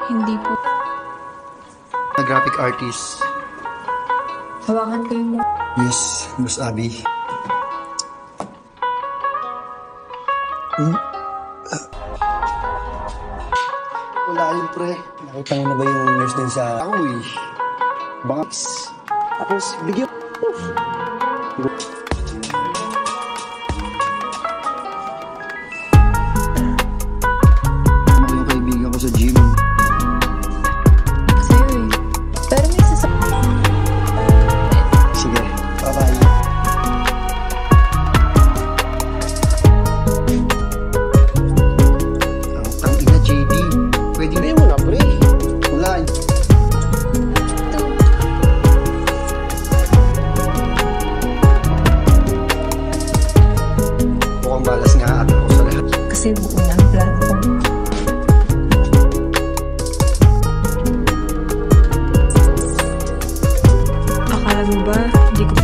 Hindi po. Na graphic artist. Hawakan ko yung... Yes, Boss Abby. Wala yun, pre. Nakita mo na ba yung nurse din sa... Ako eh. Bangas. Tapos, bigyan... Ano yung kaibigan ko sa gym? Sa'yo eh. Pero may Sige, bye-bye. Ang ina, JD. Pwede na yun na, pre. Wala. Mukhang balas nga at ako sa lahat. Kasi buo na ang plano ko. Akala mo ba, hindi ko